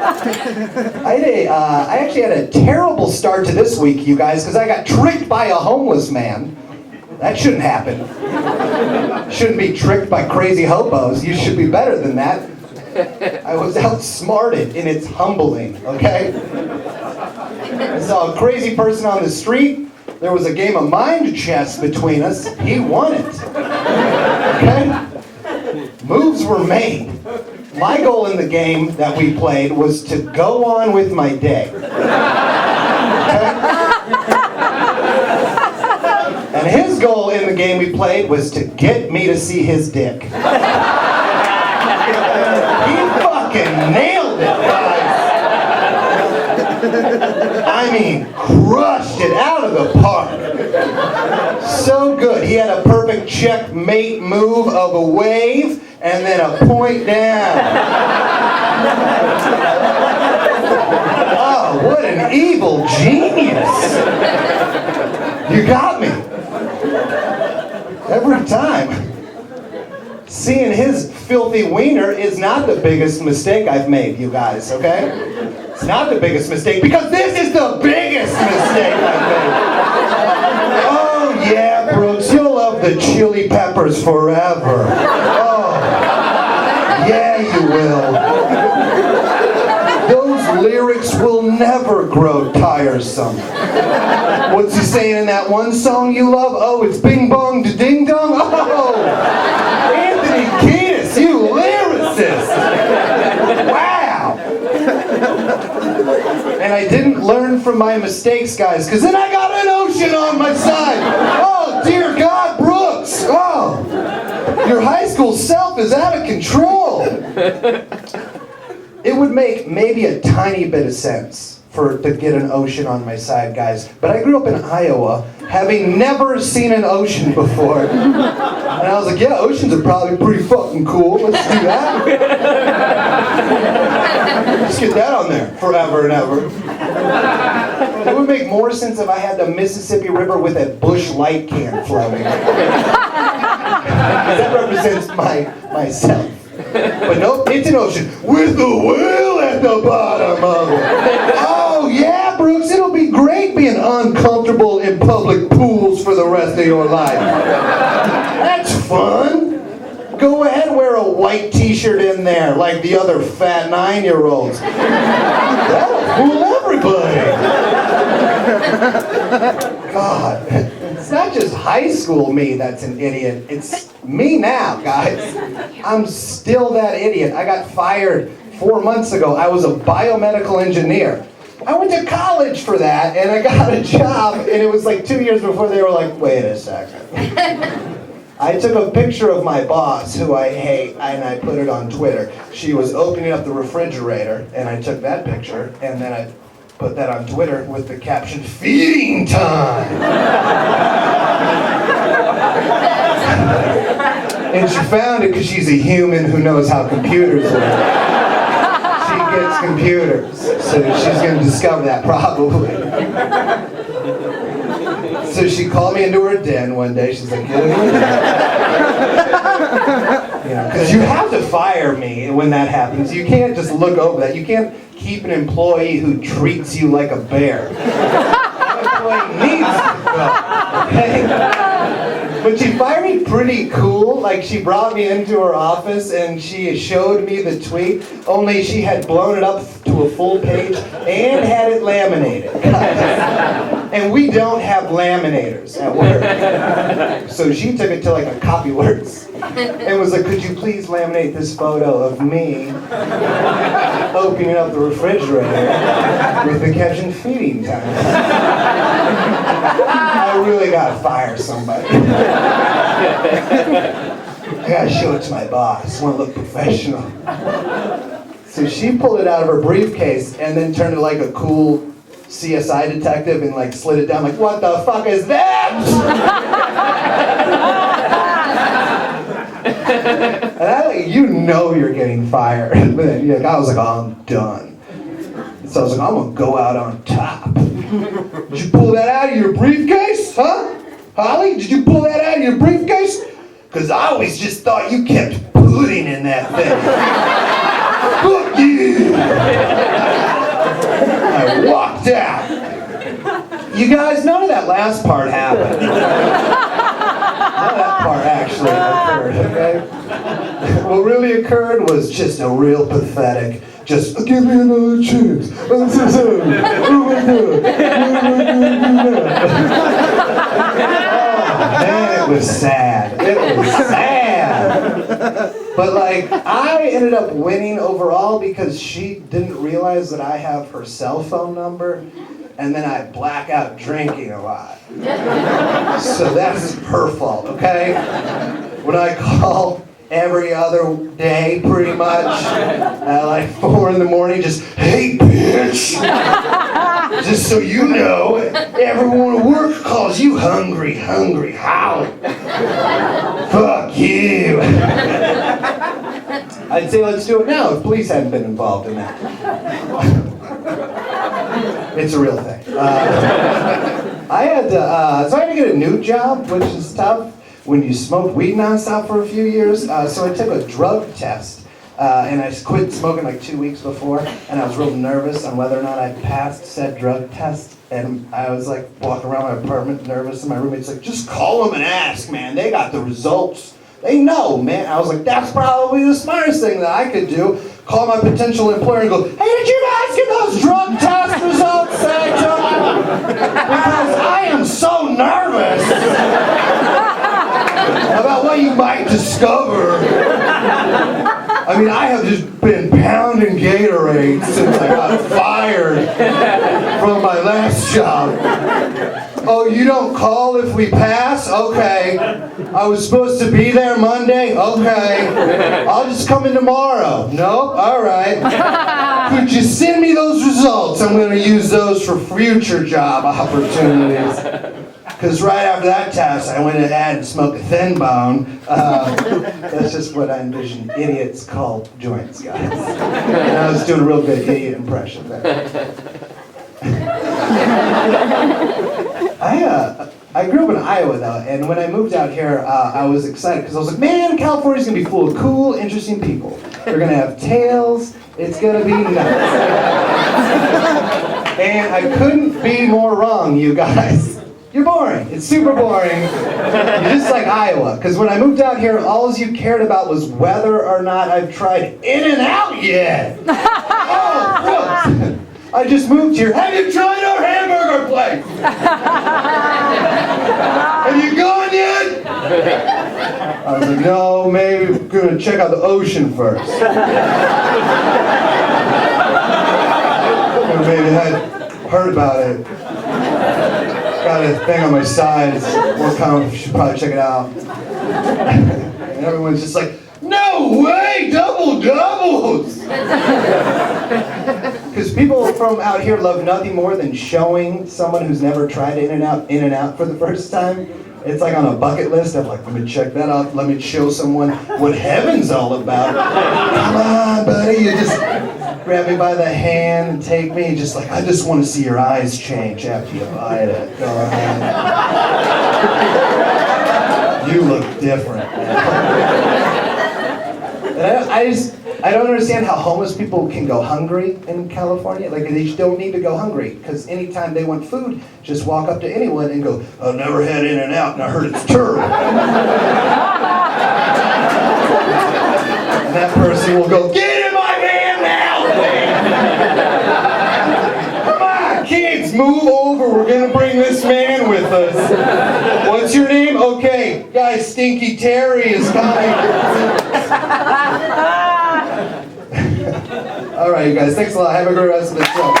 I actually had a terrible start to this week, you guys, because I got tricked by a homeless man. That shouldn't happen. Shouldn't be tricked by crazy hobos. You should be better than that. I was outsmarted, and it's humbling, okay? I saw a crazy person on the street. There was a game of mind chess between us. He won it. Okay? Moves were made. My goal in the game that we played was to go on with my day. Okay? And his goal in the game we played was to get me to see his dick. He fucking nailed it, guys. I mean, crushed it out of the park. So good. He had a perfect checkmate move of a wave and then a point down. Oh, what an evil genius. You got me. Every time. Seeing his filthy wiener is not the biggest mistake I've made, you guys, okay? It's not the biggest mistake, because this is the biggest mistake I've made. Oh, yeah, Brooks, you'll love the Chili Peppers forever. Oh, yeah, you will. Those lyrics will never grow tiresome. What's he saying in that one song you love? Oh, it's bing bong da ding dong. Oh, Anthony Kiedis, you lyricist. Wow. And I didn't learn from my mistakes, guys, because then I got an ocean on my side. Oh, dear God, Brooks. Oh, your high school self is out of control. It would make maybe a tiny bit of sense to get an ocean on my side, guys. But I grew up in Iowa, having never seen an ocean before. And I was like, yeah, oceans are probably pretty fucking cool. Let's do that. Let's get that on there forever and ever. It would make more sense if I had the Mississippi River with a Busch Light can floating. That represents myself. But nope, it's an ocean with a whale at the bottom of it. Oh yeah, Brooks, it'll be great being uncomfortable in public pools for the rest of your life. That's fun. Go ahead, wear a white t-shirt in there like the other fat 9-year-olds. That'll fool everybody. God, it's not just high school me that's an idiot. It's me now, guys. I'm still that idiot. I got fired 4 months ago. I was a biomedical engineer. I went to college for that, and I got a job, and it was like 2 years before they were like, wait a second. I took a picture of my boss, who I hate, and I put it on Twitter. She was opening up the refrigerator, and I took that picture, and then I put that on Twitter with the caption, feeding time! And she found it because she's a human who knows how computers work. She gets computers, so she's going to discover that probably. So she called me into her den one day. She's like, get in here. Because you have to fire me when that happens. You can't just look over that. You can't keep an employee who treats you like a bear. That employee needs to go. Okay? But she fired me pretty cool. Like, she brought me into her office and she showed me the tweet, only she had blown it up to a full page and had it laminated. And we don't have laminators at work. So she took it to like a copyworks and was like, could you please laminate this photo of me opening up the refrigerator with the caption feeding time? I really gotta fire somebody. I gotta show it to my boss. I wanna look professional. So she pulled it out of her briefcase and then turned it like a cool CSI detective and like slid it down like, what the fuck is that? And you know you're getting fired. But then, I was like, oh, I'm done. So I was like, I'm gonna go out on top. Did you pull that out of your briefcase? Huh? Holly, did you pull that out of your briefcase? Because I always just thought you kept pudding in that thing. Fuck you! You guys, none of that last part happened. None of that part actually occurred, okay? What really occurred was just a real pathetic, just, give me another chance. I'm so sorry. Oh my God. What am I going to do now? Oh, man, it was sad. It was sad. But like, I ended up winning overall because she didn't realize that I have her cell phone number, and then I black out drinking a lot. So that's her fault, okay? When I call every other day, pretty much, at like 4 in the morning, just, hey, bitch! Just so you know, everyone at work calls you hungry, hungry, Holly. Fuck you. I'd say let's do it now if police hadn't been involved in that. It's a real thing. I had to get a new job, which is tough when you smoke weed nonstop for a few years. So I took a drug test, and I quit smoking like 2 weeks before, and I was real nervous on whether or not I passed said drug test. And I was like walking around my apartment nervous, and my roommate's like, just call them and ask, man. They got the results. They know, man. I was like, that's probably the smartest thing that I could do. Call my potential employer and go, hey, did you guys get those drug test results that I took? Because I am so nervous about what you might discover. I mean, I have just been pounding Gatorade since I got fired from my last job. Oh, you don't call if we pass? Okay. I was supposed to be there Monday? Okay. I'll just come in tomorrow. Nope? All right. Could you send me those results? I'm going to use those for future job opportunities. Because right after that test, I went ahead and smoked a thin bone. That's just what I envision idiots call joints, guys. And I was doing a real good idiot impression there. I grew up in Iowa, though, and when I moved out here, I was excited, because I was like, man, California's going to be full of cool, interesting people. They're going to have tails. It's going to be nuts. And I couldn't be more wrong, you guys. You're boring. It's super boring. You're just like Iowa. Because when I moved out here, all you cared about was whether or not I've tried In-N-Out yet. Oh, gross. I just moved here. Have you tried our hamburger place? Have you gone yet? I was like, no, maybe we're going to check out the ocean first. Or maybe I had heard about it. Got a thing on my side. It's more common. You should probably check it out. And everyone's just like, no way, double doubles. Because people from out here love nothing more than showing someone who's never tried In-N-Out for the first time. It's like on a bucket list of like, let me check that out. Let me show someone what heaven's all about. Come on, buddy. You just grab me by the hand and take me. Just like, I just want to see your eyes change after you bite it. Go ahead. You look different. And I don't understand how homeless people can go hungry in California. Like, they don't need to go hungry, because anytime they want food, just walk up to anyone and go, I've never had In-N-Out and I heard it's terrible. And that person will go, get in my van now! Come on, kids, move over. We're going to bring this man with us. What's your name? Okay, guys, Stinky Terry is coming. All right, you guys, thanks a lot. Have a great rest of the show.